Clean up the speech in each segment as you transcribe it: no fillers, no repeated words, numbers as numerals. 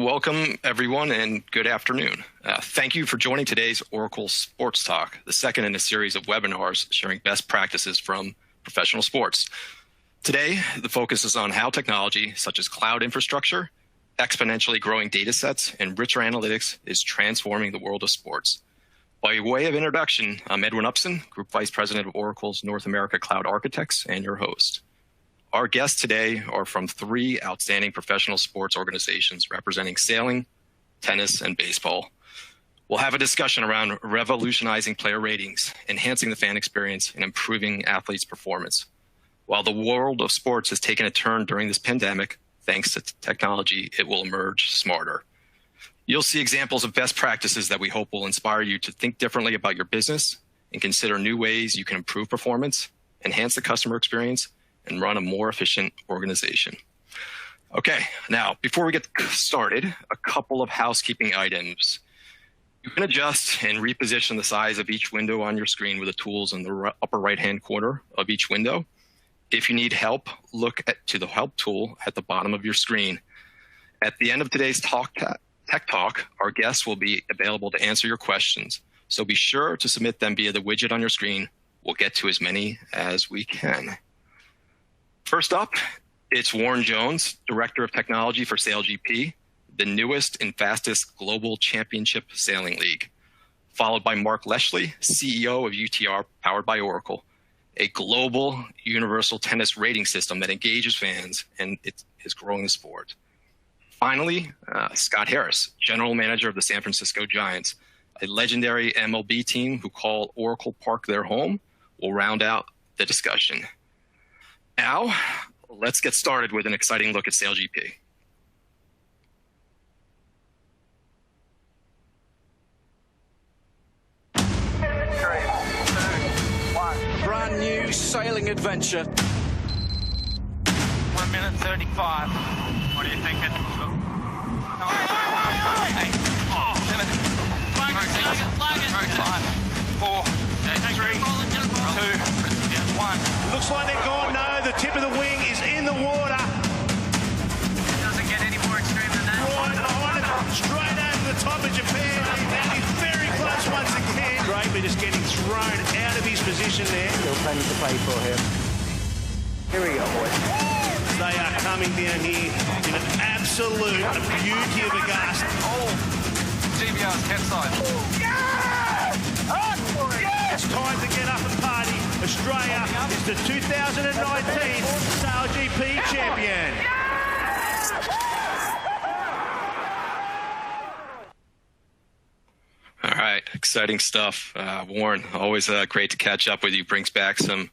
welcome everyone and good afternoon. Thank you for joining today's Oracle Sports Talk, the second in a series of webinars sharing best practices from professional sports. Today, the focus is on how technology such as cloud infrastructure, exponentially growing data sets, and richer analytics is transforming the world of sports. By way of introduction, I'm Edwin Upson, Group Vice President of Oracle's North America Cloud Architects, and your host. Our guests today are from three outstanding professional sports organizations representing sailing, tennis, and baseball. We'll have a discussion around revolutionizing player ratings, enhancing the fan experience, and improving athletes' performance. While the world of sports has taken a turn during this pandemic, thanks to technology, it will emerge smarter. You'll see examples of best practices that we hope will inspire you to think differently about your business and consider new ways you can improve performance, enhance the customer experience, and run a more efficient organization. Okay, now, before we get started, a couple of housekeeping items. You can adjust and reposition the size of each window on your screen with the tools in the upper right-hand corner of each window. If you need help, look to the Help tool at the bottom of your screen. At the end of today's Tech Talk, our guests will be available to answer your questions, so be sure to submit them via the widget on your screen. We'll get to as many as we can. First up, it's Warren Jones, Director of Technology for SailGP, the newest and fastest global championship sailing league, followed by Mark Leshley, CEO of UTR, powered by Oracle, a global universal tennis rating system that engages fans and it is growing the sport. Finally, Scott Harris, General Manager of the San Francisco Giants, a legendary MLB team who call Oracle Park their home, will round out the discussion. Now, let's get started with an exciting look at SailGP. Brand new sailing adventure. 1 minute 35. What are you thinking? Hey. Oh, 7. 5, 4, 3, 2, 1. Looks like they're gone. No, the tip of the wing is in the water. It doesn't get any more extreme than that. Right on it, straight over the top of Japan. And he's very close once again. Gravely just getting thrown out of his position there. Still plenty to play for here. Here we go, boys. They are coming down here in an absolute beauty of a gust. Oh, GBR's capside. It's time to get up and party. Australia is the 2019 SailGP champion. All right, exciting stuff. Warren, always great to catch up with you. Brings back some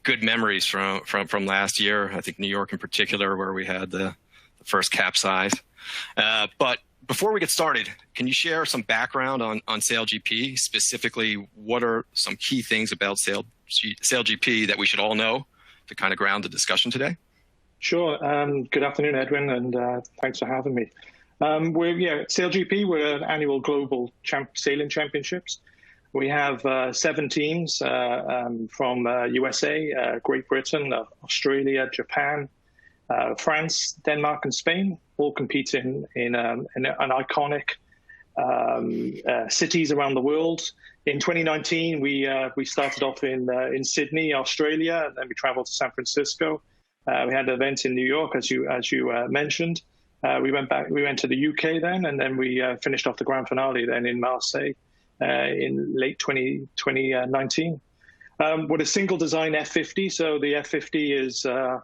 good memories from last year. I think New York in particular, where we had the first capsize. But before we get started, can you share some background on SailGP? Specifically, what are some key things about SailGP that we should all know to kind of ground the discussion today? Sure. Good afternoon, Edwin, and thanks for having me. SailGP, we're an annual global sailing championships. We have 7 teams from USA, Great Britain, Australia, Japan, France, Denmark, and Spain, all competing in an iconic cities around the world. In 2019, we started off in Sydney, Australia, and then we traveled to San Francisco. We had an event in New York, as you mentioned. We went to the UK then, and then we finished off the grand finale then in Marseille in late 2019. With a single design F50, so the F50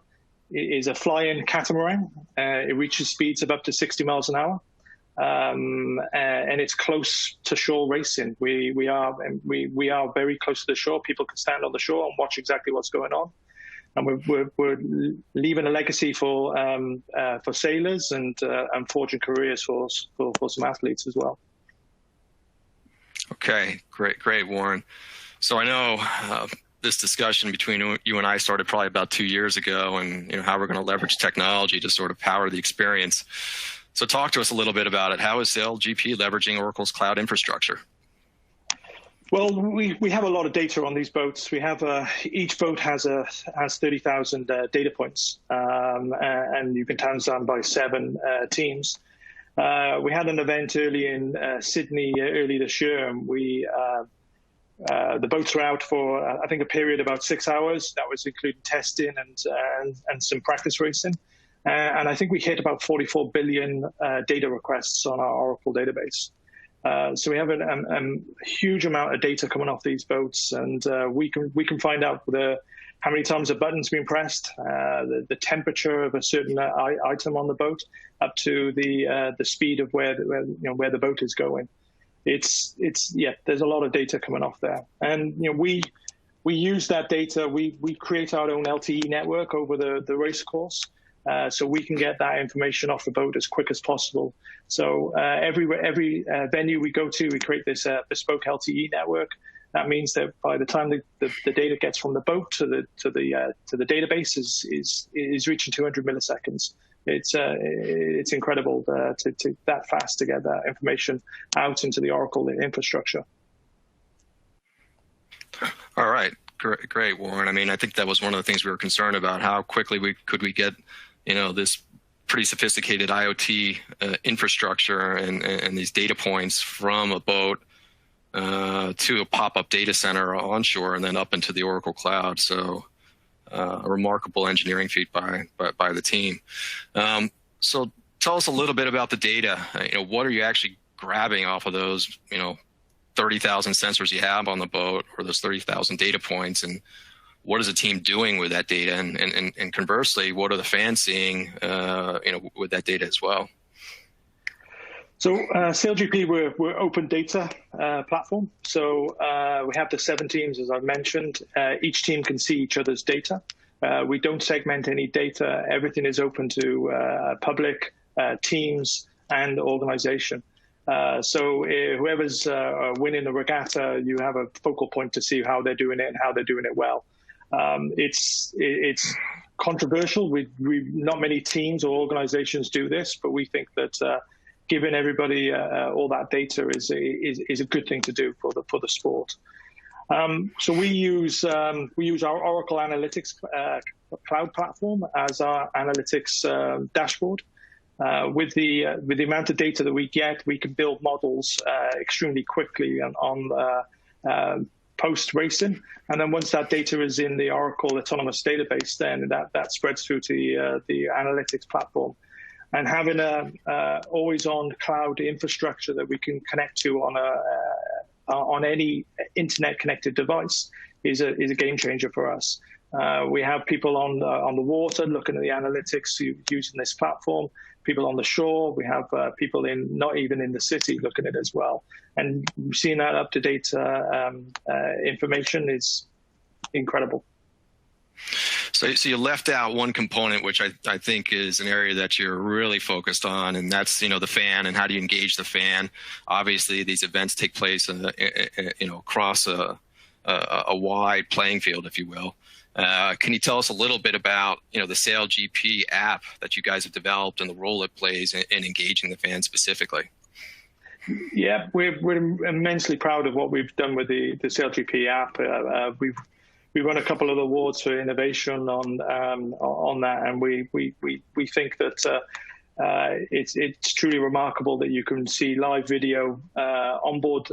is a fly-in catamaran. It reaches speeds of up to 60 miles an hour, and it's close to shore racing. We are very close to the shore. People can stand on the shore and watch exactly what's going on, and we're leaving a legacy for sailors and forging careers for some athletes as well. Okay, great, Warren. So I know this discussion between you and I started probably about 2 years ago, and how we're going to leverage technology to sort of power the experience. So talk to us a little bit about it. How is SailGP leveraging Oracle's cloud infrastructure? Well, we have a lot of data on these boats. We have each boat has 30,000 data points, and you can times them by 7 teams. We had an event early in Sydney early this year, and the boats were out for I think a period of about 6 hours. That was including testing and some practice racing. And I think we hit about 44 billion data requests on our Oracle database. So we have a huge amount of data coming off these boats, and we can find out how many times a button's been pressed, the temperature of a certain item on the boat, up to the speed of where the boat is going. It's there's a lot of data coming off there, and we use that data. We create our own LTE network over the race course. So we can get that information off the boat as quick as possible. So every venue we go to, we create this bespoke LTE network. That means that by the time the data gets from the boat to the database is reaching 200 milliseconds. It's incredible to that fast to get that information out into the Oracle infrastructure. All right, great, Warren. I mean, I think that was one of the things we were concerned about. How quickly could we get this pretty sophisticated IoT infrastructure and these data points from a boat to a pop-up data center onshore and then up into the Oracle cloud. So a remarkable engineering feat by the team. So tell us a little bit about the data. What are you actually grabbing off of those 30,000 sensors you have on the boat, or those 30,000 data points, and what is the team doing with that data? And conversely, what are the fans seeing, with that data as well? So SailGP, we're open data platform. So we have the 7 teams, as I've mentioned. Each team can see each other's data. We don't segment any data. Everything is open to public, teams, and organization. So whoever's winning the regatta, you have a focal point to see how they're doing it and how they're doing it well. It's controversial. Not many teams or organizations do this, but we think that giving everybody all that data is a good thing to do for the sport. So we use our Oracle Analytics cloud platform as our analytics dashboard. With the amount of data that we get, we can build models extremely quickly on post racing, and then once that data is in the Oracle Autonomous Database, then that spreads through to the analytics platform. And having a always-on cloud infrastructure that we can connect to on any internet-connected device is a game changer for us. We have people on the water looking at the analytics using this platform. People on the shore. We have people not even in the city looking at it as well. And seeing that up-to-date information is incredible. So you left out one component, which I think is an area that you're really focused on, and that's the fan and how do you engage the fan. Obviously, these events take place across a wide playing field, if you will. Can you tell us a little bit about the SailGP app that you guys have developed and the role it plays in engaging the fans specifically? Yeah, we're immensely proud of what we've done with the SailGP app. We won a couple of awards for innovation on that, and we think that it's truly remarkable that you can see live video, onboard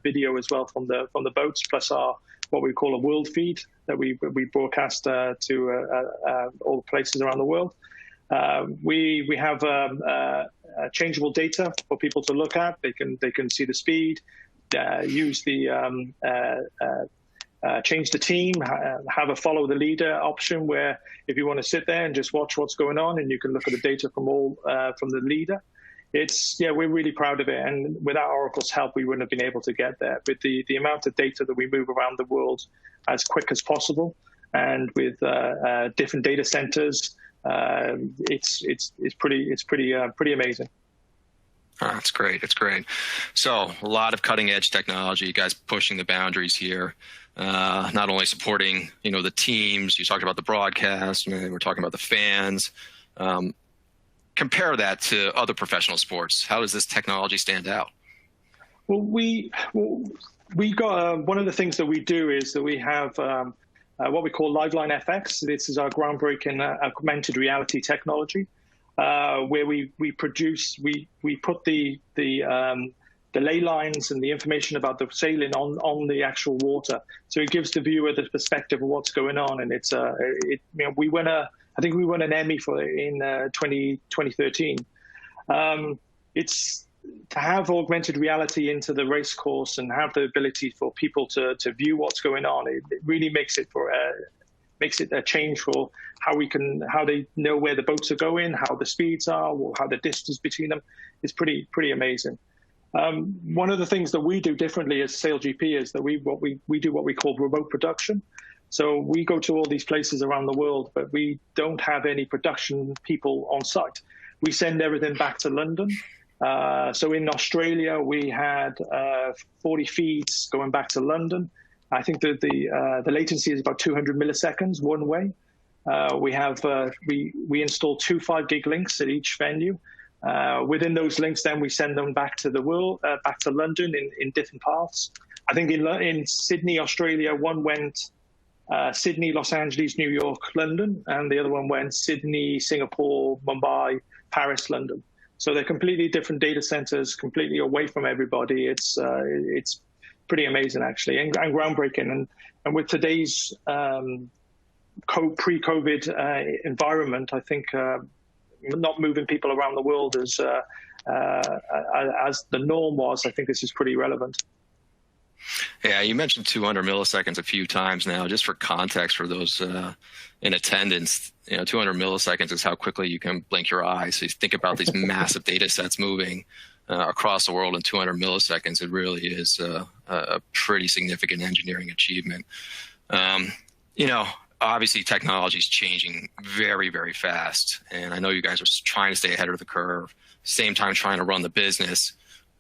video as well from the boats, plus our what we call a world feed that we broadcast to all the places around the world. We have changeable data for people to look at. They can see the speed, use the change the team, have a follow the leader option where if you want to sit there and just watch what's going on and you can look at the data from the leader. We're really proud of it, and without Oracle's help, we wouldn't have been able to get there. With the amount of data that we move around the world as quick as possible, and with different data centers, it's pretty amazing. Oh, that's great. It's great. So a lot of cutting edge technology, you guys pushing the boundaries here. Not only supporting, the teams, you talked about the broadcast, we're talking about the fans. Compare that to other professional sports. How does this technology stand out? Well, we got one of the things that we do is that we have what we call Liveline FX. This is our groundbreaking augmented reality technology. where we put the ley lines and the information about the sailing on the actual water, so it gives the viewer the perspective of what's going on. And it's we won I think we won an Emmy for it in 2013. It's to have augmented reality into the race course and have the ability for people to view what's going on. It really makes it a change for how they know where the boats are going, how the speeds are, or how the distance between them is pretty amazing. One of the things that we do differently as SailGP is that we do what we call remote production. So we go to all these places around the world, but we don't have any production people on site. We send everything back to London. So in Australia, we had 40 feeds going back to London. I think that the latency is about 200 milliseconds one way. We install 2 5-gig links at each venue. Within those links, then we send them back to the world, back to London in different paths. I think in Sydney, Australia, one went Sydney, Los Angeles, New York, London, and the other one went Sydney, Singapore, Mumbai, Paris, London. So they're completely different data centers, completely away from everybody. It's pretty amazing, actually, and groundbreaking. And with today's pre-COVID environment, I think not moving people around the world as the norm was, I think this is pretty relevant. Yeah, you mentioned 200 milliseconds a few times now. Just for context for those in attendance, 200 milliseconds is how quickly you can blink your eyes. So you think about these massive data sets moving across the world in 200 milliseconds. It really is a pretty significant engineering achievement. Obviously technology is changing very, very fast. And I know you guys are trying to stay ahead of the curve, same time trying to run the business.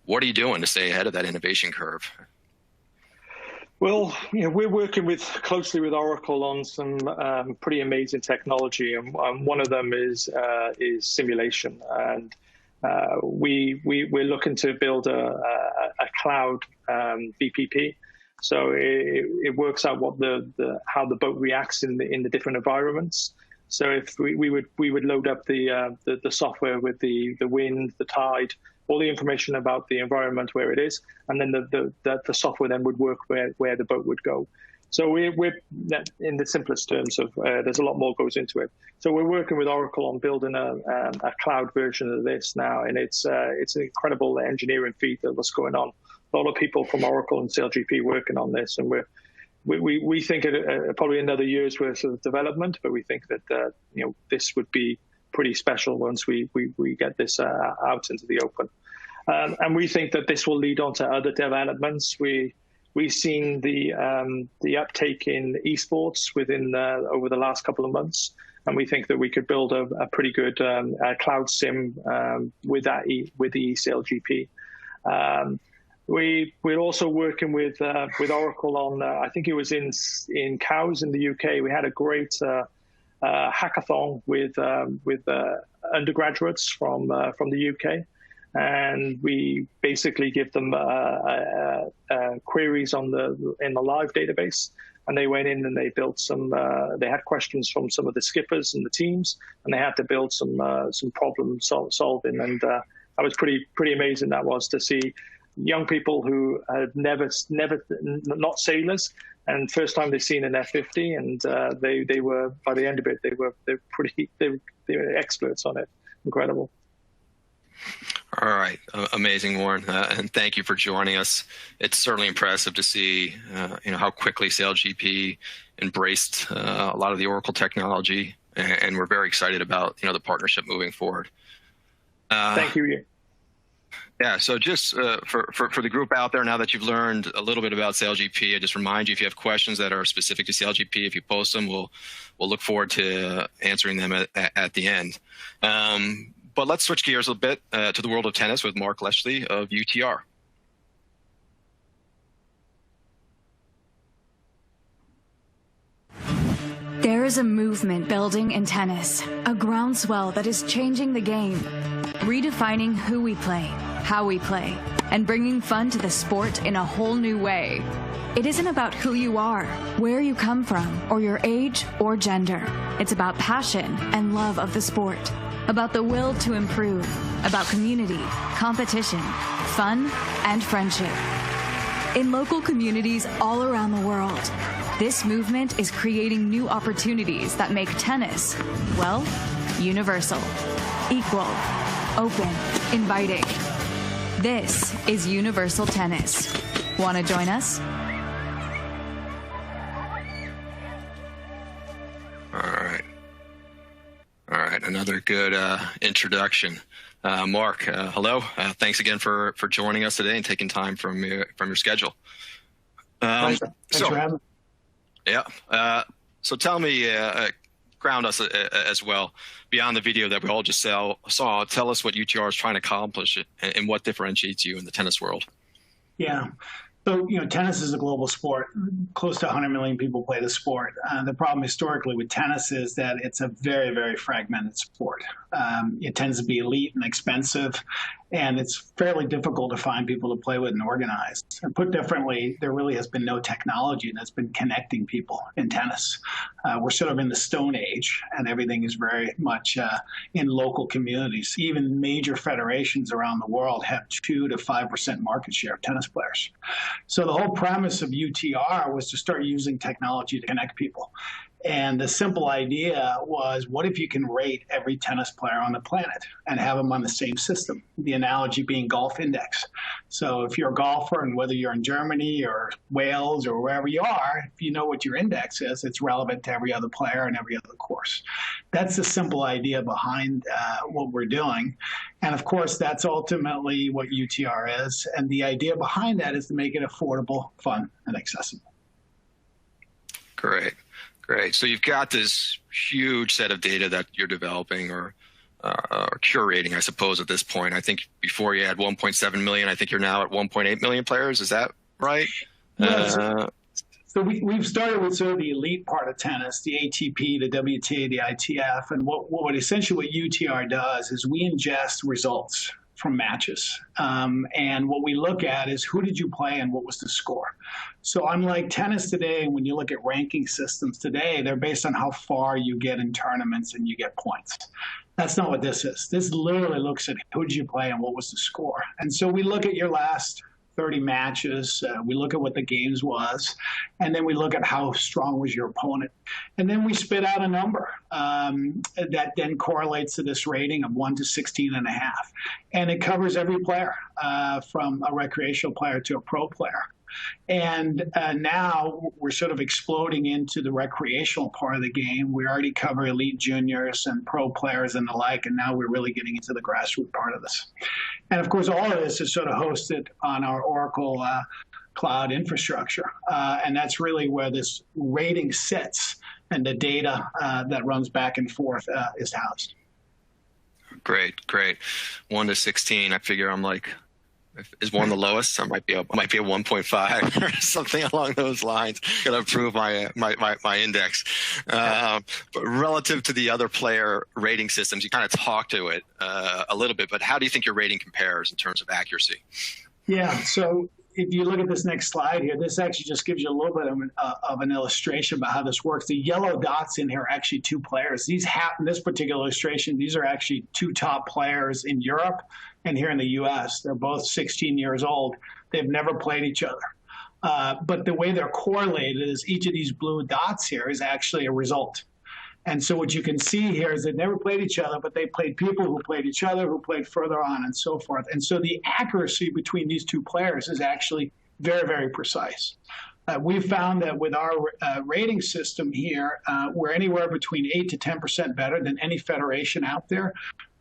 What are you doing to stay ahead of that innovation curve? Well, we're working closely with Oracle on some pretty amazing technology, and one of them is simulation. And we're looking to build a cloud VPP. So it works out how the boat reacts in the different environments. So if we would load up the software with the wind, the tide, all the information about the environment where it is, and then the software then would work where the boat would go. So we're in the simplest terms of there's a lot more goes into it. So we're working with Oracle on building a cloud version of this now, and it's an incredible engineering feat of what's going on. A lot of people from Oracle and SailGP working on this, and we think it probably another year's worth of development, but we think that this would be pretty special once we get this out into the open. And we think that this will lead on to other developments. We've seen the uptake in esports over the last couple of months, and we think that we could build a pretty good cloud sim with the SailGP. We're also working with Oracle on I think it was in Cowes in the UK. We had a great hackathon with undergraduates from the UK, and we basically give them queries in the live database, and they went in and they built they had questions from some of the skippers and the teams, and they had to build some problem solving, and that was pretty amazing. That was to see young people who had never not sailors, and first time they've seen an F-50, and they were, by the end of it, they were experts on it. Incredible. All right, amazing, Warren, and thank you for joining us. It's certainly impressive to see, how quickly SailGP embraced a lot of the Oracle technology, and we're very excited about the partnership moving forward. Thank you. Yeah, so just for the group out there, now that you've learned a little bit about SailGP, I just remind you, if you have questions that are specific to SailGP, if you post them, we'll look forward to answering them at the end. But let's switch gears a bit to the world of tennis with Mark Leshley of UTR. There is a movement building in tennis, a groundswell that is changing the game, redefining who we play, how we play, and bringing fun to the sport in a whole new way. It isn't about who you are, where you come from, or your age or gender. It's about passion and love of the sport. about the will to improve, about community, competition, fun, and friendship. In local communities all around the world, this movement is creating new opportunities that make tennis, well, universal, equal, open, inviting. This is Universal Tennis. Want to join us? All right. Another good introduction. Mark, hello. Thanks again for joining us today and taking time from your schedule. Thanks for having me. Yeah. So tell me, ground us as well. Beyond the video that we all just saw, tell us what UTR is trying to accomplish and what differentiates you in the tennis world. Yeah. So, tennis is a global sport. Close to 100 million people play the sport. The problem historically with tennis is that it's a very, very fragmented sport. It tends to be elite and expensive, and it's fairly difficult to find people to play with and organize. And put differently, there really has been no technology that's been connecting people in tennis. We're sort of in the Stone Age, and everything is very much in local communities. Even major federations around the world have 2 to 5% market share of tennis players. So the whole premise of UTR was to start using technology to connect people. And the simple idea was, what if you can rate every tennis player on the planet and have them on the same system? The analogy being golf index. So if you're a golfer, and whether you're in Germany or Wales or wherever you are, if you know what your index is, it's relevant to every other player and every other course. That's the simple idea behind what we're doing. And of course, that's ultimately what UTR is. And the idea behind that is to make it affordable, fun, and accessible. Great. So you've got this huge set of data that you're developing or curating, I suppose, at this point. I think before you had 1.7 million. I think you're now at 1.8 million players. Is that right? So we've started with sort of the elite part of tennis, the ATP, the WTA, the ITF. And what essentially what UTR does is we ingest results from matches. And what we look at is who did you play and what was the score. So unlike tennis today, when you look at ranking systems today, they're based on how far you get in tournaments and you get points. That's not what this is. This literally looks at who did you play and what was the score. And so we look at your last 30 matches, we look at what the games was, and then we look at how strong was your opponent. And then we spit out a number that then correlates to this rating of 1 to 16.5. And it covers every player, from a recreational player to a pro player. And now we're sort of exploding into the recreational part of the game. We already cover elite juniors and pro players and the like, and now we're really getting into the grassroots part of this. And of course, all of this is sort of hosted on our Oracle cloud infrastructure. And that's really where this rating sits, and the data that runs back and forth is housed. Great. 1 to 16. I figure I'm like, is 1 the lowest? I might be a 1.5 or something along those lines. Got to improve my index. But relative to the other player rating systems, you kind of talked to it a little bit. But how do you think your rating compares in terms of accuracy? Yeah. So if you look at this next slide here, this actually just gives you a little bit of an illustration about how this works. The yellow dots in here are actually 2 players. In this particular illustration, these are actually 2 top players in Europe and here in the U.S. They're both 16 years old. They've never played each other. But the way they're correlated is each of these blue dots here is actually a result. And so what you can see here is they've never played each other, but they played people who played each other, who played further on, and so forth. And so the accuracy between these 2 players is actually very, very precise. We've found that with our rating system here, we're anywhere between 8 to 10% better than any federation out there.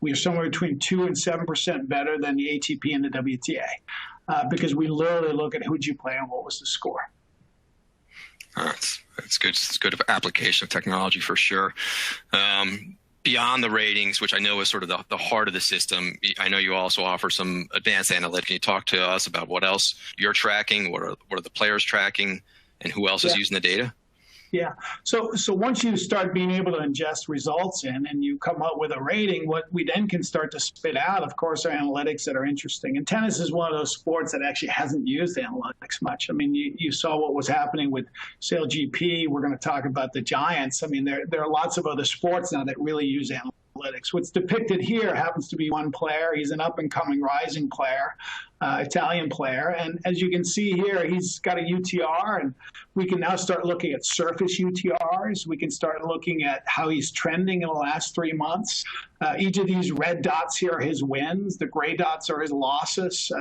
We are somewhere between 2 and 7% better than the ATP and the WTA, because we literally look at who did you play and what was the score. It's good. It's good application of technology for sure. Beyond the ratings, which I know is sort of the heart of the system, I know you also offer some advanced analytics. Can you talk to us about what else you're tracking? What are the players tracking, and who else is using the data? Yeah. So once you start being able to ingest results in and you come up with a rating, what we then can start to spit out, of course, are analytics that are interesting. And tennis is one of those sports that actually hasn't used analytics much. I mean, you saw what was happening with SailGP. We're going to talk about the giants. I mean, there are lots of other sports now that really use analytics. analytics. What's depicted here happens to be one player. He's an up-and-coming rising player, Italian player. And as you can see here, he's got a UTR, and we can now start looking at surface UTRs. We can start looking at how he's trending in the last 3 months. Each of these red dots here are his wins. The gray dots are his losses.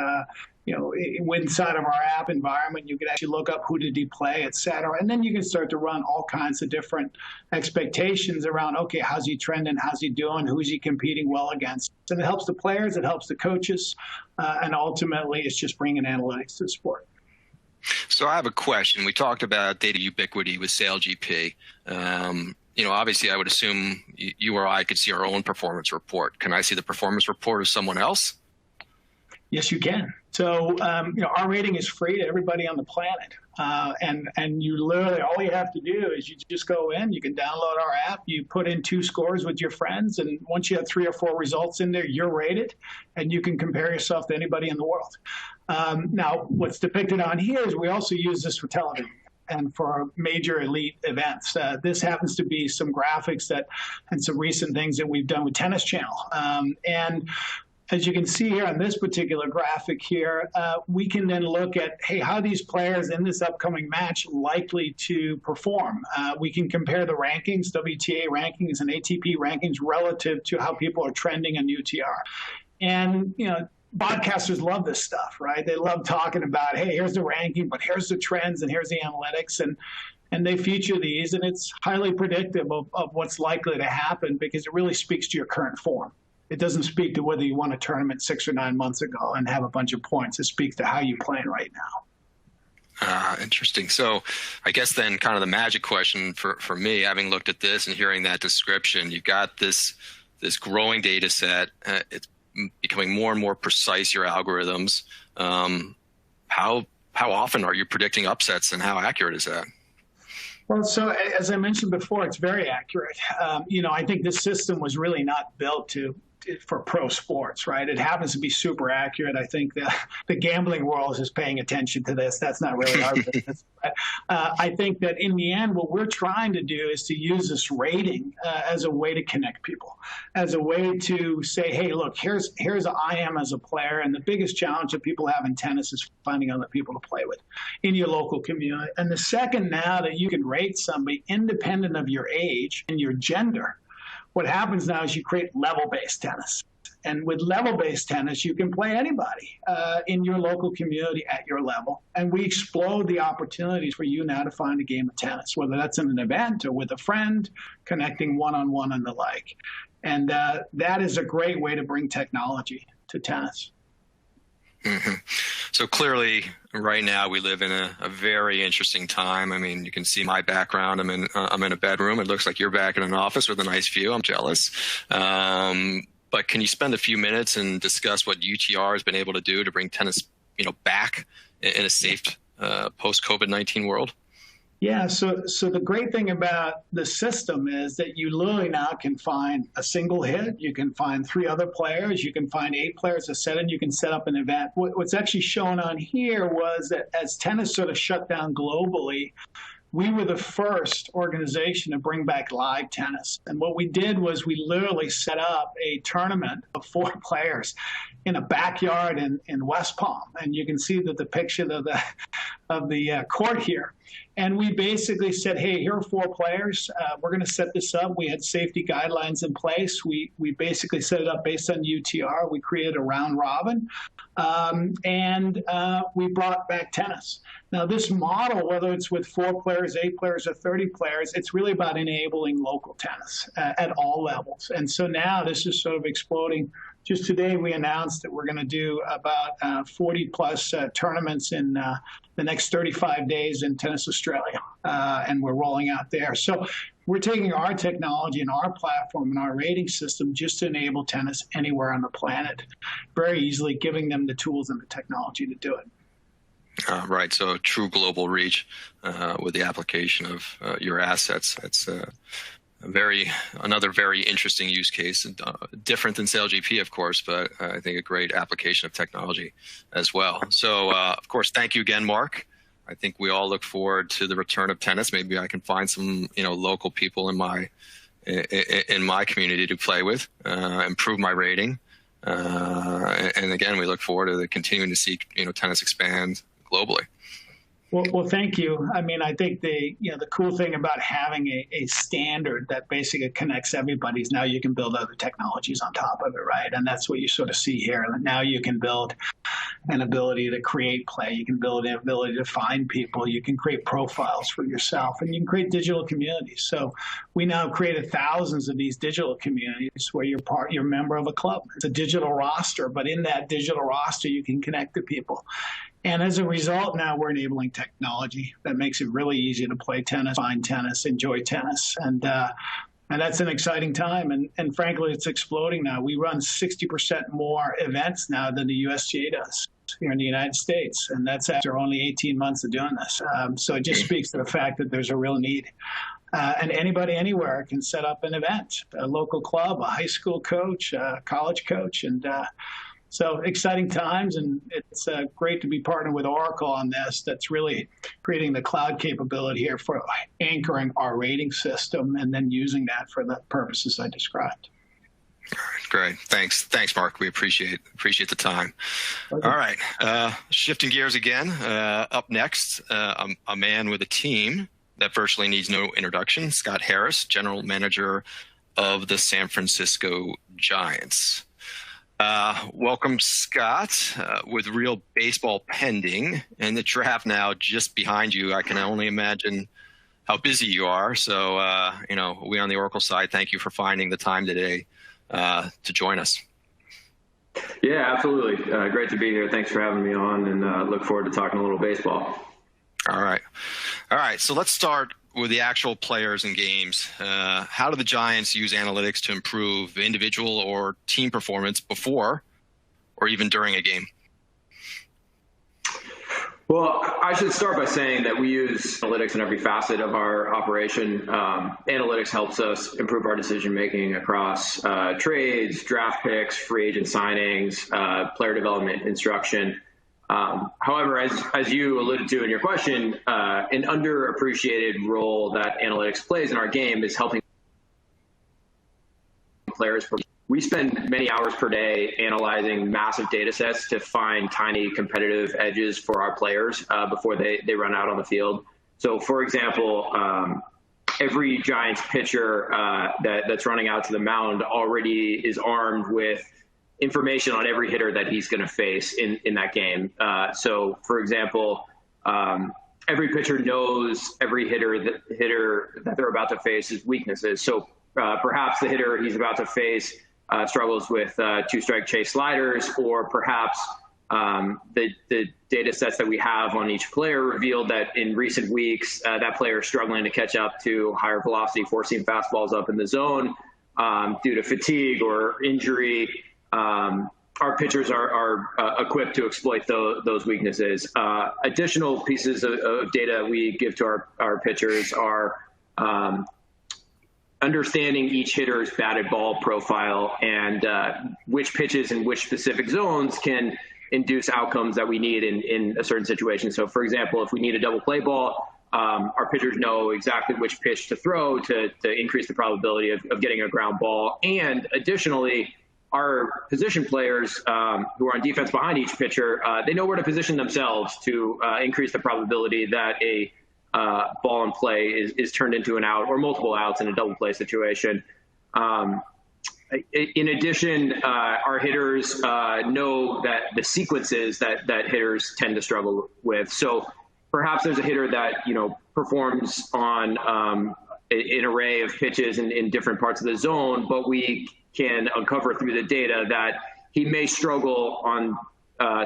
Inside of our app environment, you can actually look up who did he play, et cetera. And then you can start to run all kinds of different expectations around, okay, how's he trending? How's he doing? Who's he competing well against? And it helps the players, it helps the coaches, and ultimately it's just bringing analytics to the sport. So I have a question. We talked about data ubiquity with SailGP. Obviously I would assume you or I could see our own performance report. Can I see the performance report of someone else? Yes, you can. So, our rating is free to everybody on the planet. And you literally, all you have to do is you just go in, you can download our app, you put in 2 scores with your friends, and once you have 3 or 4 results in there, you're rated, and you can compare yourself to anybody in the world. Now, what's depicted on here is we also use this for television and for major elite events. This happens to be some graphics and some recent things that we've done with Tennis Channel. And as you can see here on this particular graphic here, we can then look at, hey, how these players in this upcoming match likely to perform. We can compare the rankings, WTA rankings and ATP rankings relative to how people are trending in UTR. And, broadcasters love this stuff, right? They love talking about, hey, here's the ranking, but here's the trends and here's the analytics. And they feature these, and it's highly predictive of what's likely to happen because it really speaks to your current form. It doesn't speak to whether you won a tournament 6 or 9 months ago and have a bunch of points. It speaks to how you're playing right now. Interesting. So I guess then kind of the magic question for me, having looked at this and hearing that description, you've got this growing data set. It's becoming more and more precise, your algorithms. How often are you predicting upsets, and how accurate is that? Well, so as I mentioned before, it's very accurate. I think this system was really not built for pro sports, right? It happens to be super accurate. I think the gambling world is paying attention to this. That's not really our business. But, I think that in the end, what we're trying to do is to use this rating as a way to connect people, as a way to say, hey, look, here's I am as a player. And the biggest challenge that people have in tennis is finding other people to play with in your local community. And the second now that you can rate somebody independent of your age and your gender, what happens now is you create level-based tennis. And with level-based tennis, you can play anybody in your local community at your level. And we explode the opportunities for you now to find a game of tennis, whether that's in an event or with a friend, connecting one-on-one and the like. And that is a great way to bring technology to tennis. Mm-hmm. So clearly, right now we live in a very interesting time. I mean, you can see my background. I'm in a bedroom. It looks like you're back in an office with a nice view. I'm jealous. But can you spend a few minutes and discuss what UTR has been able to do to bring tennis, back in a safe post-COVID-19 world? Yeah, so the great thing about the system is that you literally now can find a single hit, you can find 3 other players, you can find 8 players a set, and you can set up an event. What's actually shown on here was that as tennis sort of shut down globally, we were the first organization to bring back live tennis. And what we did was we literally set up a tournament of 4 players in a backyard in West Palm. And you can see the depiction of the court here. And we basically said, hey, here are 4 players. We're going to set this up. We had safety guidelines in place. We basically set it up based on UTR. We created a round robin. And we brought back tennis. Now, this model, whether it's with 4 players, 8 players, or 30 players, it's really about enabling local tennis at all levels. And so now this is sort of exploding. Just today, we announced that we're going to do about 40-plus tournaments in the next 35 days in Tennis Australia, and we're rolling out there. So we're taking our technology and our platform and our rating system just to enable tennis anywhere on the planet, very easily giving them the tools and the technology to do it. Right. So true global reach with the application of your assets. That's another very interesting use case, different than SailGP, of course, but I think a great application of technology as well. So, of course, thank you again, Mark. I think we all look forward to the return of tennis. Maybe I can find some, local people in my in my community to play with, improve my rating. And again, we look forward to continuing to see, tennis expand globally. Well, thank you. I mean, I think the cool thing about having a standard that basically connects everybody is now you can build other technologies on top of it, right? And that's what you sort of see here. Now you can build an ability to create play. You can build an ability to find people. You can create profiles for yourself, and you can create digital communities. So we now have created thousands of these digital communities where you're a member of a club. It's a digital roster, but in that digital roster, you can connect to people. And as a result, now we're enabling technology that makes it really easy to play tennis, find tennis, enjoy tennis. And that's an exciting time. And frankly, it's exploding now. We run 60% more events now than the USGA does here in the United States. And that's after only 18 months of doing this. So it just speaks to the fact that there's a real need. And anybody anywhere can set up an event, a local club, a high school coach, a college coach. And so exciting times, and it's great to be partnered with Oracle on this. That's really creating the cloud capability here for anchoring our rating system and then using that for the purposes I described. Great. Thanks, Mark. We appreciate the time. Okay. All right. Shifting gears again. Up next, a man with a team that virtually needs no introduction, Scott Harris, General Manager of the San Francisco Giants. Welcome, Scott. With real baseball pending and the draft now just behind you, I can only imagine how busy you are. So, we on the Oracle side, thank you for finding the time today to join us. Yeah, absolutely. Great to be here. Thanks for having me on, and look forward to talking a little baseball. All right. So let's start with the actual players and games. How do the Giants use analytics to improve individual or team performance before or even during a game? Well, I should start by saying that we use analytics in every facet of our operation. Analytics helps us improve our decision-making across trades, draft picks, free agent signings, player development, instruction. However, as you alluded to in your question, an underappreciated role that analytics plays in our game is helping players. We spend many hours per day analyzing massive data sets to find tiny competitive edges for our players before they run out on the field. So, for example, every Giants pitcher that's running out to the mound already is armed with information on every hitter that he's going to face in that game. So, for example, every pitcher knows every hitter that they're about to face's weaknesses. So perhaps the hitter he's about to face struggles with two-strike chase sliders, or perhaps the data sets that we have on each player revealed that in recent weeks, that player is struggling to catch up to higher velocity four-seam fastballs up in the zone due to fatigue or injury. Our pitchers are equipped to exploit those weaknesses. Additional pieces of data we give to our pitchers are understanding each hitter's batted ball profile and which pitches in which specific zones can induce outcomes that we need in a certain situation. So, for example, if we need a double play ball, our pitchers know exactly which pitch to throw to increase the probability of getting a ground ball. And additionally, our position players who are on defense behind each pitcher, they know where to position themselves to increase the probability that a ball in play is turned into an out or multiple outs in a double play situation. In addition, our hitters know that the sequences that hitters tend to struggle with. So perhaps there's a hitter that performs on an array of pitches in different parts of the zone, but we can uncover through the data that he may struggle on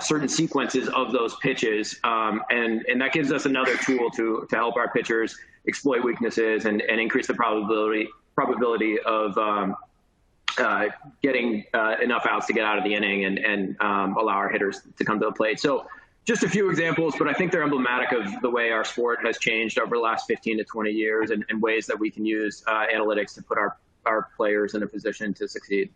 certain sequences of those pitches. And that gives us another tool to help our pitchers exploit weaknesses and increase the probability of getting enough outs to get out of the inning and allow our hitters to come to the plate. So just a few examples, but I think they're emblematic of the way our sport has changed over the last 15 to 20 years and ways that we can use analytics to put our players in a position to succeed.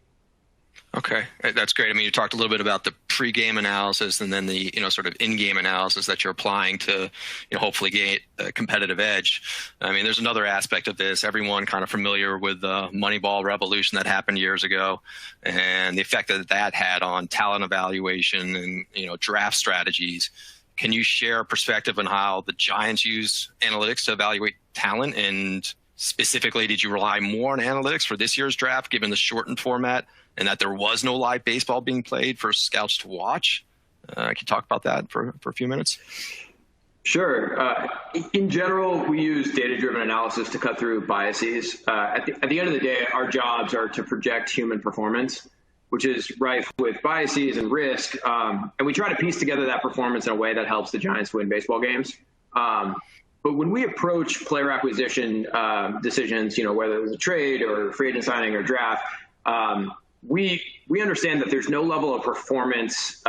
Okay, that's great. I mean, you talked a little bit about the pre-game analysis and then the, sort of in-game analysis that you're applying to, hopefully gain a competitive edge. I mean, there's another aspect of this. Everyone kind of familiar with the Moneyball revolution that happened years ago and the effect that that had on talent evaluation and, draft strategies. Can you share a perspective on how the Giants use analytics to evaluate talent? And specifically, did you rely more on analytics for this year's draft, given the shortened format, and that there was no live baseball being played for scouts to watch? Can you talk about that for a few minutes? Sure. In general, we use data-driven analysis to cut through biases. At the end of the day, our jobs are to project human performance, which is rife with biases and risk. And we try to piece together that performance in a way that helps the Giants win baseball games. But when we approach player acquisition decisions, whether it's a trade or free agent signing or draft, we understand that there's no level of performance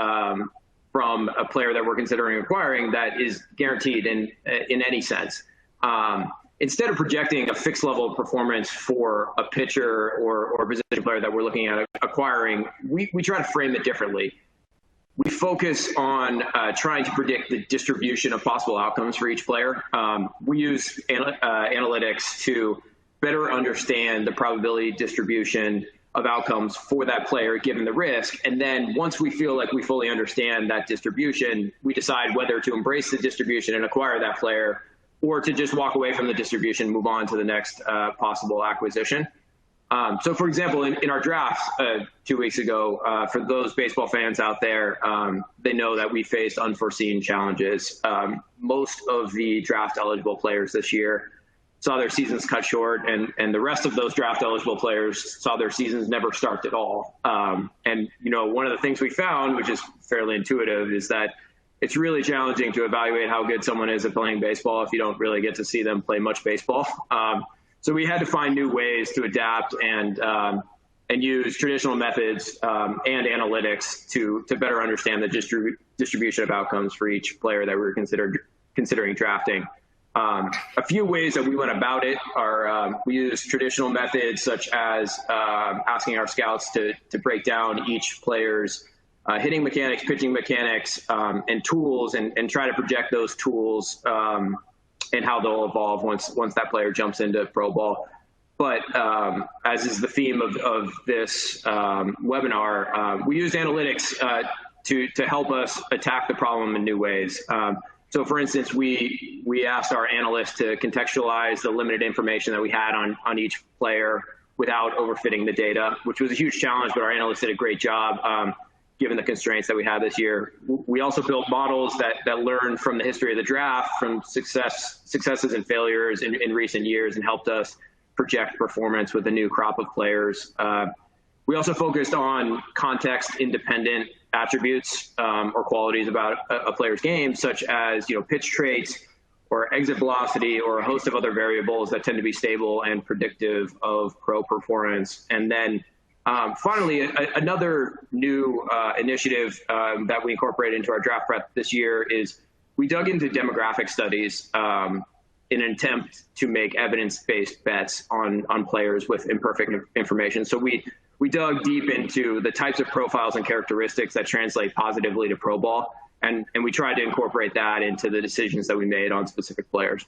from a player that we're considering acquiring that is guaranteed in any sense. Instead of projecting a fixed level of performance for a pitcher or a position player that we're looking at acquiring, we try to frame it differently. We focus on trying to predict the distribution of possible outcomes for each player. We use analytics to better understand the probability distribution of outcomes for that player given the risk. And then once we feel like we fully understand that distribution, we decide whether to embrace the distribution and acquire that player or to just walk away from the distribution and move on to the next possible acquisition. So, for example, in our drafts 2 weeks ago, for those baseball fans out there, they know that we faced unforeseen challenges. Most of the draft-eligible players this year saw their seasons cut short, and the rest of those draft-eligible players saw their seasons never start at all. And, one of the things we found, which is fairly intuitive, is that it's really challenging to evaluate how good someone is at playing baseball if you don't really get to see them play much baseball. So we had to find new ways to adapt and use traditional methods and analytics to better understand the distribution of outcomes for each player that we were considering drafting. A few ways that we went about it are we use traditional methods such as asking our scouts to break down each player's hitting mechanics, pitching mechanics, and tools, and try to project those tools and how they'll evolve once that player jumps into pro ball. But as is the theme of this webinar, we used analytics to help us attack the problem in new ways. So, for instance, we asked our analysts to contextualize the limited information that we had on each player without overfitting the data, which was a huge challenge, but our analysts did a great job given the constraints that we had this year. We also built models that learned from the history of the draft, from successes and failures in recent years, and helped us project performance with a new crop of players. We also focused on context-independent attributes or qualities about a player's game, such as pitch traits or exit velocity or a host of other variables that tend to be stable and predictive of pro performance. And then finally, another new initiative that we incorporated into our draft prep this year is we dug into demographic studies in an attempt to make evidence-based bets on players with imperfect information. So we dug deep into the types of profiles and characteristics that translate positively to pro ball, and we tried to incorporate that into the decisions that we made on specific players.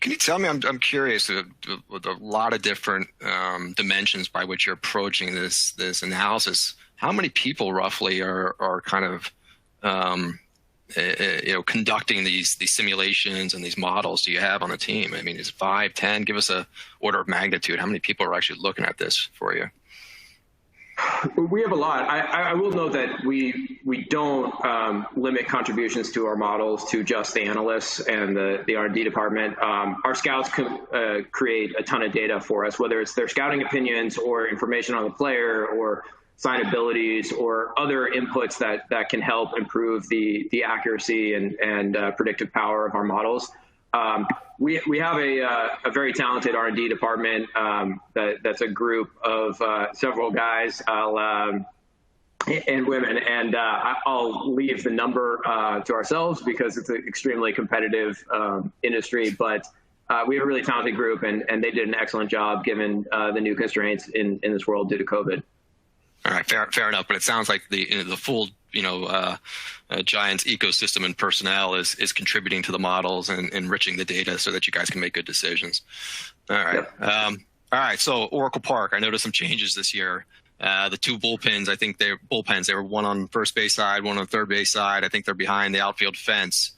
Can you tell me, I'm curious, with a lot of different dimensions by which you're approaching this analysis, how many people roughly are kind of conducting these simulations and these models do you have on the team? I mean, is it 5, 10? Give us a order of magnitude. How many people are actually looking at this for you? We have a lot. I will note that we don't limit contributions to our models to just the analysts and the R&D department. Our scouts create a ton of data for us, whether it's their scouting opinions or information on the player or sign abilities or other inputs that can help improve the accuracy and predictive power of our models. We have a very talented R&D department that's a group of several guys and women, and I'll leave the number to ourselves because it's an extremely competitive industry, but we have a really talented group, and they did an excellent job given the new constraints in this world due to COVID. All right, fair enough. But it sounds like the full Giants ecosystem and personnel is contributing to the models and enriching the data so that you guys can make good decisions. All right. Yep. All right. So Oracle Park, I noticed some changes this year. The two bullpens, I think they're bullpens. They were one on first base side, one on third base side. I think they're behind the outfield fence.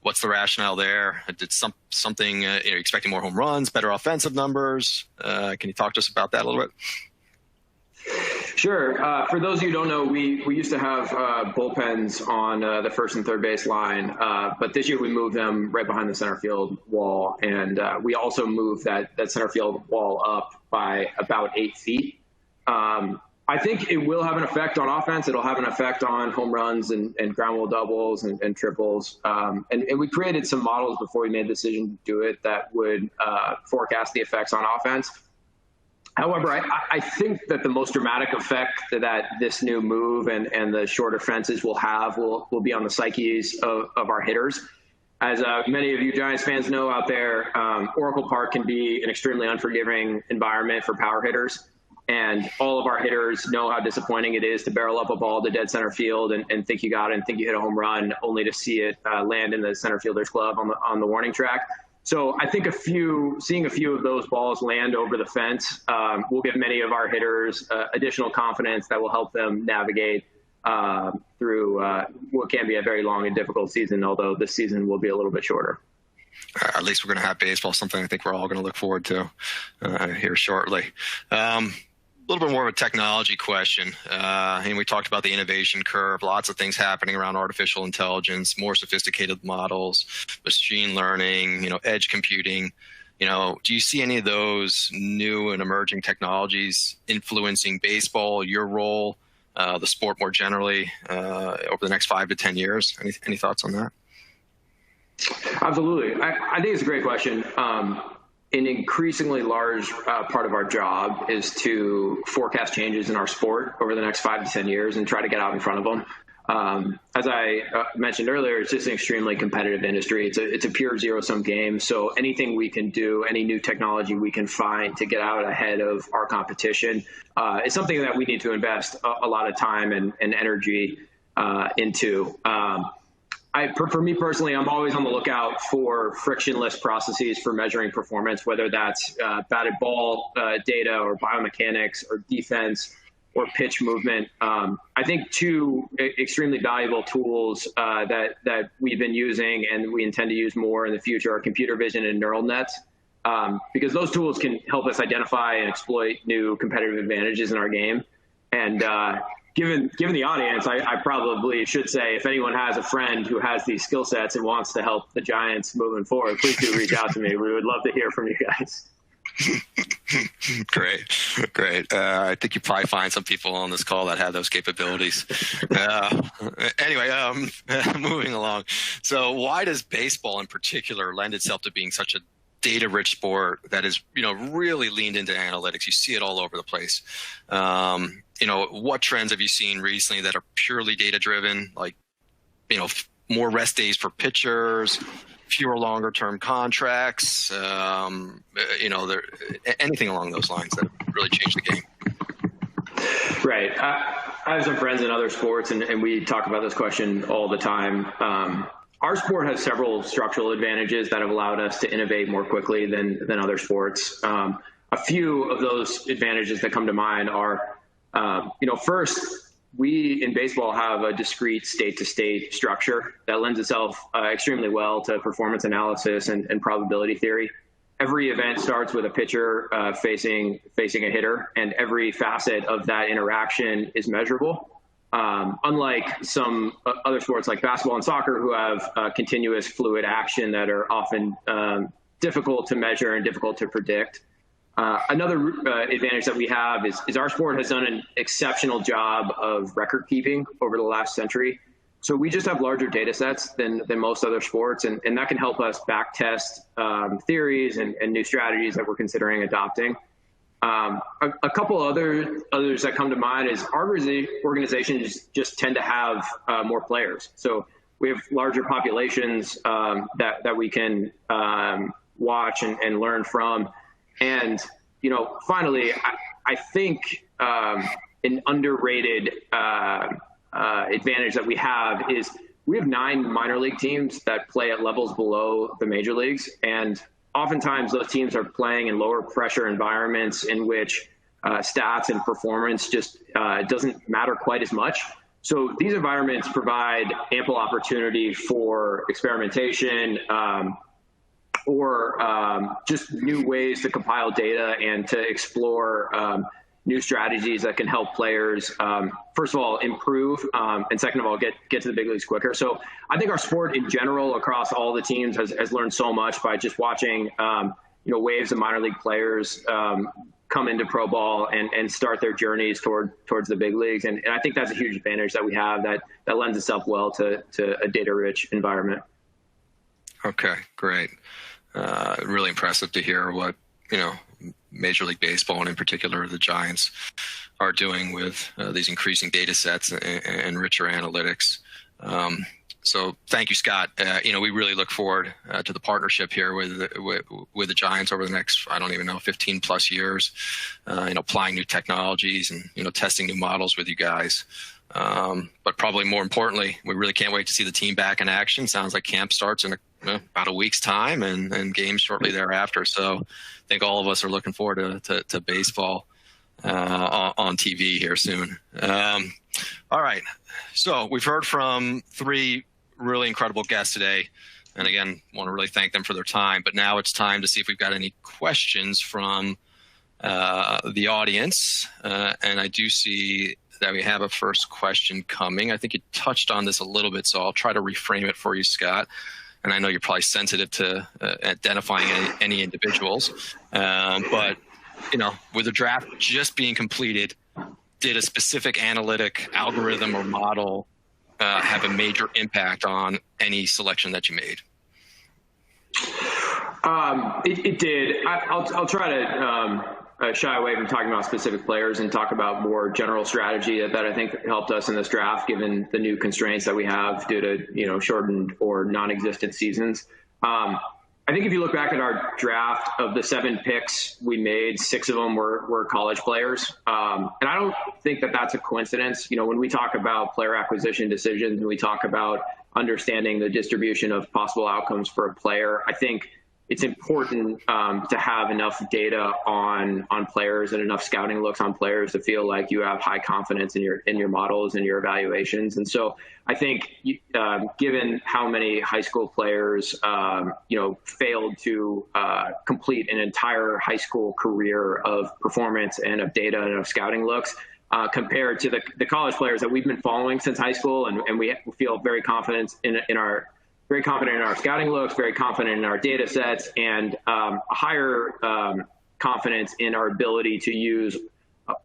What's the rationale there? Did something? You're expecting more home runs, better offensive numbers? Can you talk to us about that a little bit? Sure. For those of you who don't know, we used to have bullpens on the first and third base line, but this year we moved them right behind the center field wall, and we also moved that center field wall up by about 8 feet. I think it will have an effect on offense. It'll have an effect on home runs and ground rule doubles and triples. And we created some models before we made the decision to do it that would forecast the effects on offense. However, I think that the most dramatic effect that this new move and the shorter fences will have will be on the psyches of our hitters. As many of you Giants fans know out there, Oracle Park can be an extremely unforgiving environment for power hitters. And all of our hitters know how disappointing it is to barrel up a ball to dead center field and think you got it and think you hit a home run, only to see it land in the center fielder's glove on the warning track. So I think seeing a few of those balls land over the fence will give many of our hitters additional confidence that will help them navigate through what can be a very long and difficult season, although this season will be a little bit shorter. At least we're going to have baseball, something I think we're all going to look forward to here shortly. A little bit more of a technology question. And we talked about the innovation curve, lots of things happening around artificial intelligence, more sophisticated models, machine learning, edge computing. Do you see any of those new and emerging technologies influencing baseball, your role, the sport more generally, over the next 5 to 10 years? Any thoughts on that? Absolutely. I think it's a great question. An increasingly large part of our job is to forecast changes in our sport over the next 5 to 10 years and try to get out in front of them. As I mentioned earlier, it's just an extremely competitive industry. It's a pure zero-sum game. So anything we can do, any new technology we can find to get out ahead of our competition is something that we need to invest a lot of time and energy into. For me personally, I'm always on the lookout for frictionless processes for measuring performance, whether that's batted ball data or biomechanics or defense or pitch movement. I think two extremely valuable tools that we've been using and we intend to use more in the future are computer vision and neural nets, because those tools can help us identify and exploit new competitive advantages in our game. And Given the audience, I probably should say, if anyone has a friend who has these skill sets and wants to help the Giants moving forward, please do reach out to me. We would love to hear from you guys. Great. I think you probably find some people on this call that have those capabilities. Anyway, moving along. So why does baseball in particular lend itself to being such a data-rich sport that is, really leaned into analytics? You see it all over the place. What trends have you seen recently that are purely data-driven, like, more rest days for pitchers, fewer longer-term contracts, anything along those lines that really changed the game? Right. I have some friends in other sports, and we talk about this question all the time. Our sport has several structural advantages that have allowed us to innovate more quickly than other sports. A few of those advantages that come to mind are, first, we in baseball have a discrete state-to-state structure that lends itself extremely well to performance analysis and probability theory. Every event starts with a pitcher facing a hitter, and every facet of that interaction is measurable. Unlike some other sports like basketball and soccer, who have continuous fluid action that are often difficult to measure and difficult to predict. Another advantage that we have is our sport has done an exceptional job of record keeping over the last century. So we just have larger data sets than most other sports, and that can help us back test theories and new strategies that we're considering adopting. A couple others that come to mind is our organizations just tend to have more players. So we have larger populations that we can watch and learn from. And, finally, I think an underrated advantage that we have is we have 9 minor league teams that play at levels below the major leagues. And oftentimes those teams are playing in lower pressure environments in which stats and performance just doesn't matter quite as much. So these environments provide ample opportunity for experimentation or just new ways to compile data and to explore new strategies that can help players, first of all, improve, and second of all, get to the big leagues quicker. So I think our sport in general across all the teams has learned so much by just watching waves of minor league players come into pro ball and start their journeys towards the big leagues. And I think that's a huge advantage that we have that lends itself well to a data-rich environment. Okay, great. Really impressive to hear what, Major League Baseball, and in particular the Giants, are doing with these increasing data sets and richer analytics. So thank you, Scott. We really look forward to the partnership here with the Giants over the next, 15 plus years, applying new technologies and, testing new models with you guys. But probably more importantly, we really can't wait to see the team back in action. Sounds like camp starts in about a week's time and games shortly thereafter. So I think all of us are looking forward to baseball on TV here soon. All right. So we've heard from 3 really incredible guests today. And again, want to really thank them for their time. But now it's time to see if we've got any questions from the audience. And I do see that we have a first question coming. I think you touched on this a little bit, so I'll try to reframe it for you, Scott. And I know you're probably sensitive to identifying any individuals. But, with the draft just being completed, did a specific analytic algorithm or model have a major impact on any selection that you made? It did. I'll try to shy away from talking about specific players and talk about more general strategy that I think helped us in this draft, given the new constraints that we have due to, shortened or non-existent seasons. I think if you look back at our draft, of the 7 picks we made, 6 of them were college players. And I don't think that that's a coincidence. When we talk about player acquisition decisions and we talk about understanding the distribution of possible outcomes for a player, I think it's important to have enough data on players and enough scouting looks on players to feel like you have high confidence in your models and your evaluations. And so I think given how many high school players failed to complete an entire high school career of performance and of data and of scouting looks, compared to the college players that we've been following since high school, and we feel very confident in our scouting looks, very confident in our data sets, and a higher confidence in our ability to use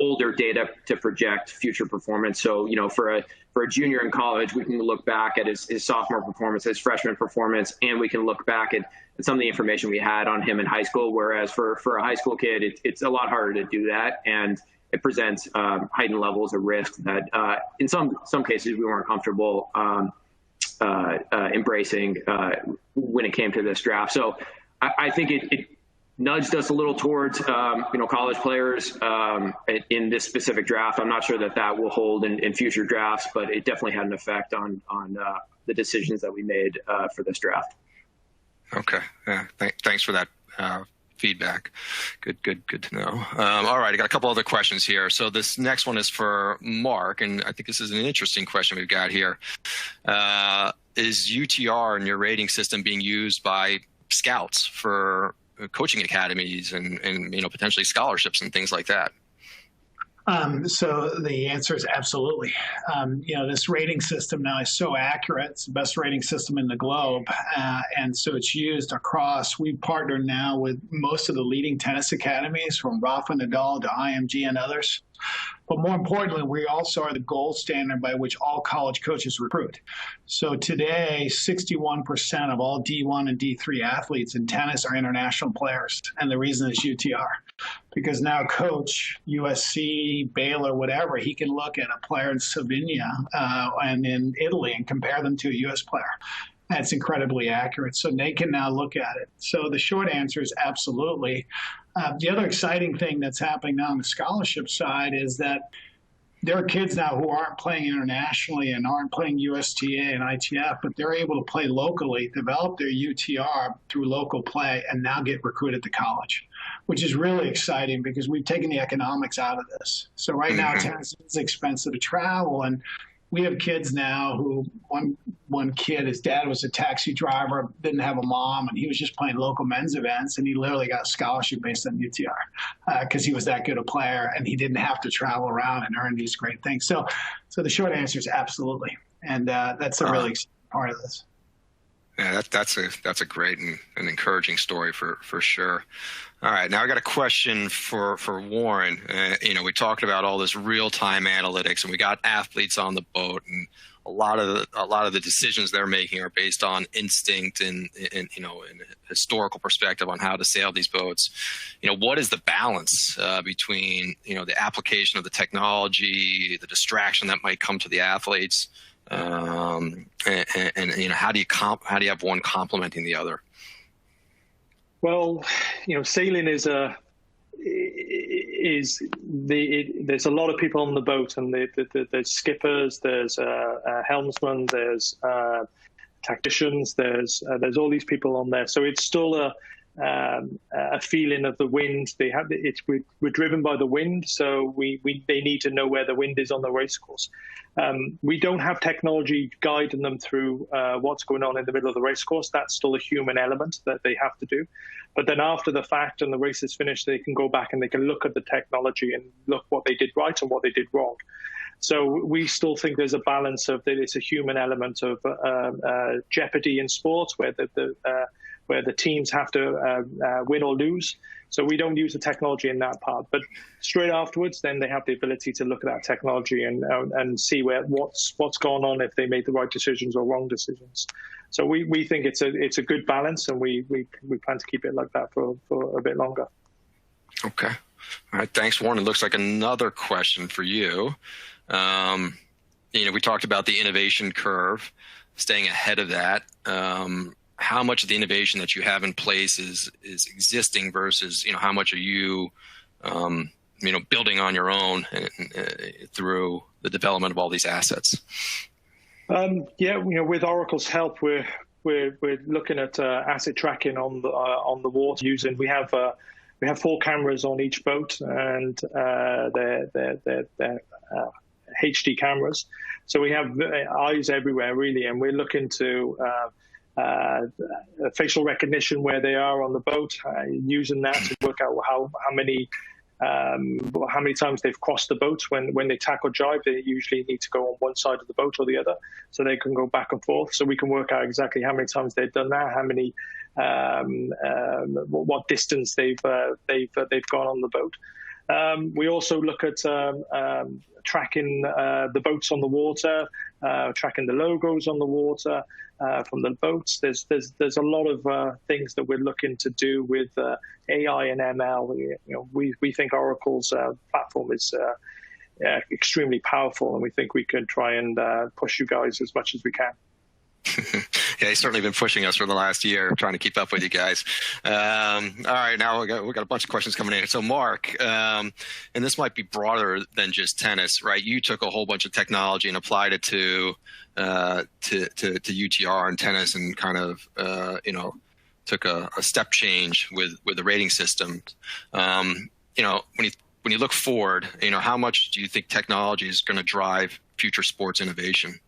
older data to project future performance. So, for a junior in college, we can look back at his sophomore performance, his freshman performance, and we can look back at some of the information we had on him in high school. Whereas for a high school kid, it's a lot harder to do that, and it presents heightened levels of risk that in some cases we weren't comfortable embracing when it came to this draft. So I think it nudged us a little towards college players in this specific draft. I'm not sure that will hold in future drafts, but it definitely had an effect on the decisions that we made for this draft. Okay. Yeah. Thanks for that feedback. Good to know. All right. I got a couple other questions here. So this next one is for Mark, and I think this is an interesting question we've got here. Is UTR and your rating system being used by scouts for coaching academies and potentially scholarships and things like that? So the answer is absolutely. This rating system now is so accurate. It's the best rating system in the globe. And so it's used across. We partner now with most of the leading tennis academies, from Rafa Nadal to IMG and others. But more importantly, we also are the gold standard by which all college coaches recruit. So today, 61% of all D1 and D3 athletes in tennis are international players. And the reason is UTR. Because now coach, USC, Baylor, whatever, he can look at a player in Slovenia and in Italy and compare them to a U.S. player. That's incredibly accurate. So they can now look at it. So the short answer is absolutely. The other exciting thing that's happening now on the scholarship side is that there are kids now who aren't playing internationally and aren't playing USTA and ITF, but they're able to play locally, develop their UTR through local play, and now get recruited to college, which is really exciting because we've taken the economics out of this. So right now, tennis is expensive to travel, and we have kids now who one kid, his dad was a taxi driver, didn't have a mom, and he was just playing local men's events, and he literally got a scholarship based on UTR because he was that good a player, and he didn't have to travel around and earn these great things. So the short answer is absolutely, and that's a really exciting part of this. Yeah, that's a great and encouraging story for sure. All right, now I got a question for Warren. We talked about all this real-time analytics, and we got athletes on the boat, and a lot of the decisions they're making are based on instinct and in a historical perspective on how to sail these boats. What is the balance between the application of the technology, the distraction that might come to the athletes, and how do you have one complementing the other? Well, sailing there's a lot of people on the boat, and there's skippers, there's helmsmen, there's tacticians, there's all these people on there. So it's still a feeling of the wind. We're driven by the wind, so they need to know where the wind is on the race course. We don't have technology guiding them through what's going on in the middle of the race course. That's still a human element that they have to do. But then after the fact and the race is finished, they can go back and they can look at the technology and look what they did right and what they did wrong. So we still think there's a balance of that. It's a human element of jeopardy in sports where the teams have to win or lose. So we don't use the technology in that part. But straight afterwards, then they have the ability to look at that technology and see what's gone on, if they made the right decisions or wrong decisions. So we think it's a good balance, and we plan to keep it like that for a bit longer. Okay. All right. Thanks, Warren. It looks like another question for you. We talked about the innovation curve, staying ahead of that. How much of the innovation that you have in place is existing versus, how much are you, building on your own through the development of all these assets? With Oracle's help, we're looking at asset tracking on the water using. We have 4 cameras on each boat, and they're HD cameras. So we have eyes everywhere, really, and we're looking to facial recognition where they are on the boat, using that to work out how many times they've crossed the boat. When they tackle jibe, they usually need to go on one side of the boat or the other, so they can go back and forth. So we can work out exactly how many times they've done that, how many, what distance they've gone on the boat. We also look at tracking the boats on the water, tracking the logos on the water from the boats. There's a lot of things that we're looking to do with AI and ML. We think Oracle's platform is extremely powerful, and we think we can try and push you guys as much as we can. Yeah, he's certainly been pushing us for the last year, trying to keep up with you guys. All right, now we got a bunch of questions coming in. So, Mark, and this might be broader than just tennis, right? You took a whole bunch of technology and applied it to UTR and tennis, and kind of took a step change with the rating system. When you look forward, how much do you think technology is going to drive future sports innovation?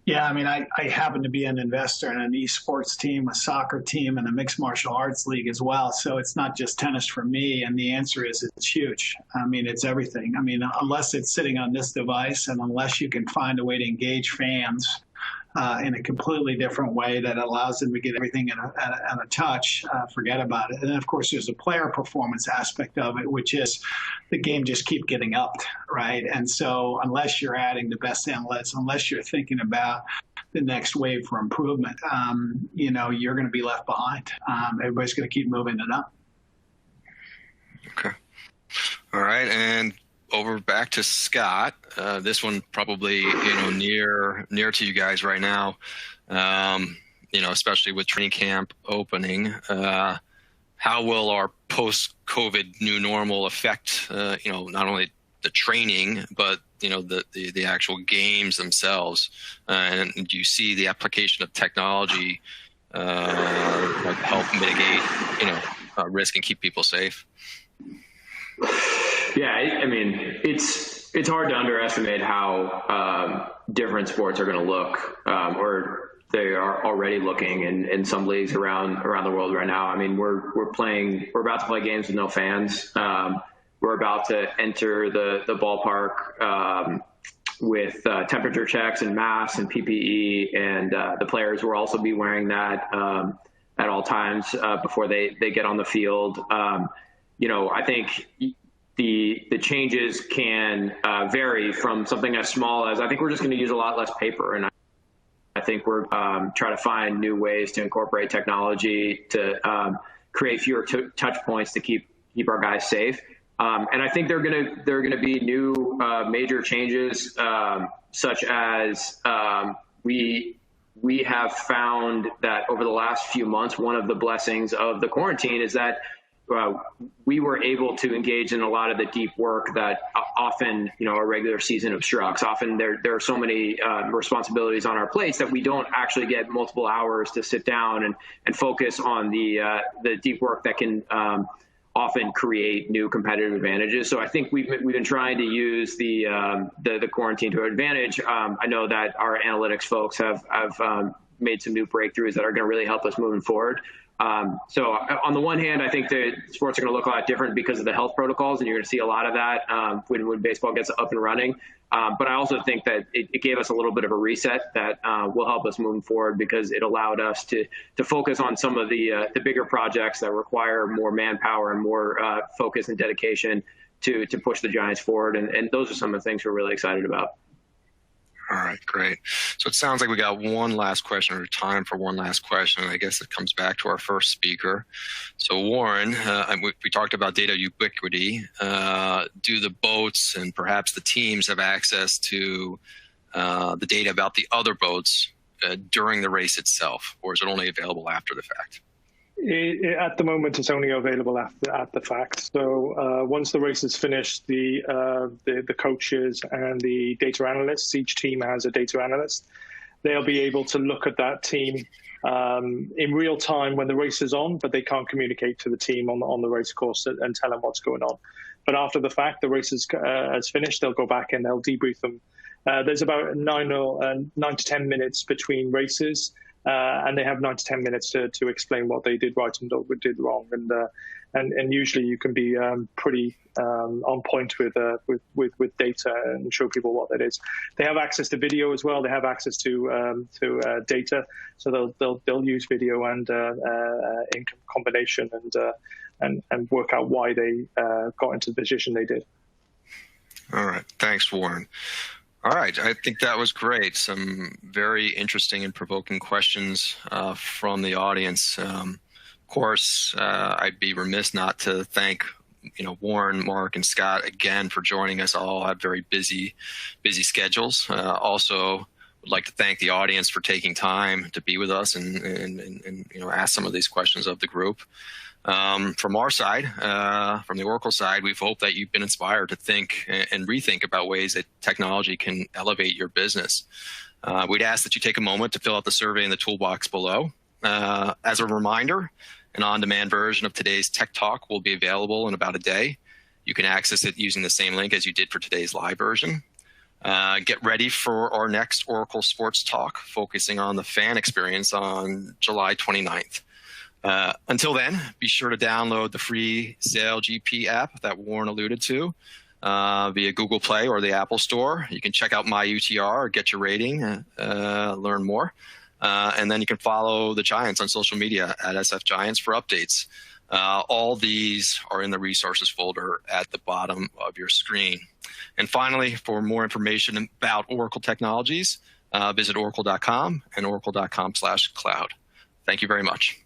Yeah, I mean, I happen to be an investor in an esports team, a soccer team, and a mixed martial arts league as well. So it's not just tennis for me. And the answer is it's huge. I mean, it's everything. I mean, unless it's sitting on this device, and unless you can find a way to engage fans in a completely different way that allows them to get everything at a touch, forget about it. And then, of course, there's a player performance aspect of it, which is the game just keep getting upped, right? And so unless you're adding the best analytics, unless you're thinking about the next wave for improvement, you're going to be left behind. Everybody's going to keep moving it up. Okay. All right. And over back to Scott. This one probably near to you guys right now. Especially with training camp opening. How will our post-COVID new normal affect not only the training, but the actual games themselves. And do you see the application of technology help mitigate risk and keep people safe? Yeah, I mean, it's hard to underestimate how different sports are going to look, or they are already looking in some leagues around the world right now. I mean, we're about to play games with no fans. We're about to enter the ballpark with temperature checks and masks and PPE, and the players will also be wearing that at all times before they get on the field. I think the changes can vary from something as small as, I think we're just going to use a lot less paper, and I think we're trying to find new ways to incorporate technology to create fewer touch points to keep our guys safe. And I think there are gonna be new major changes, such as we have found that over the last few months, one of the blessings of the quarantine is that we were able to engage in a lot of the deep work that often, a regular season obstructs. Often there are so many responsibilities on our plates that we don't actually get multiple hours to sit down and focus on the deep work that can often create new competitive advantages. So I think we've been trying to use the quarantine to our advantage. I know that our analytics folks have made some new breakthroughs that are going to really help us moving forward. So on the one hand, I think the sports are going to look a lot different because of the health protocols, and you're going to see a lot of that when baseball gets up and running. But I also think that it gave us a little bit of a reset that will help us moving forward, because it allowed us to focus on some of the bigger projects that require more manpower and more focus and dedication to push the Giants forward. And those are some of the things we're really excited about. All right, great. So it sounds like we got one last question, or time for one last question. And I guess it comes back to our first speaker. So Warren, we talked about data ubiquity. Do the boats and perhaps the teams have access to the data about the other boats during the race itself, or is it only available after the fact? At the moment, it's only available at the fact. So once the race is finished, the coaches and the data analysts, each team has a data analyst. They'll be able to look at that team in real time when the race is on, but they can't communicate to the team on the race course and tell them what's going on. But after the fact, the race is finished, they'll go back and they'll debrief them. There's about 9 to 10 minutes between races. And they have 9 to 10 minutes to explain what they did right and what did wrong, and usually you can be pretty on point with data and show people what that is. They have access to video as well. They have access to data, so they'll use video and in combination and work out why they got into the position they did. All right, thanks, Warren. All right, I think that was great. Some very interesting and provoking questions from the audience. Of course, I'd be remiss not to thank Warren, Mark, and Scott again for joining us. All have very busy schedules. Also, would like to thank the audience for taking time to be with us and ask some of these questions of the group. From our side, from the Oracle side, we've hoped that you've been inspired to think and rethink about ways that technology can elevate your business. We'd ask that you take a moment to fill out the survey in the toolbox below. As a reminder, an on-demand version of today's Tech Talk will be available in about a day. You can access it using the same link as you did for today's live version. Get ready for our next Oracle Sports Talk, focusing on the fan experience on July 29th. Until then, be sure to download the free SailGP app that Warren alluded to via Google Play or the Apple Store. You can check out my UTR, get your rating, learn more. And then you can follow the Giants on social media at SF Giants for updates. All these are in the resources folder at the bottom of your screen. And finally, for more information about Oracle technologies, visit oracle.com and oracle.com/cloud. Thank you very much.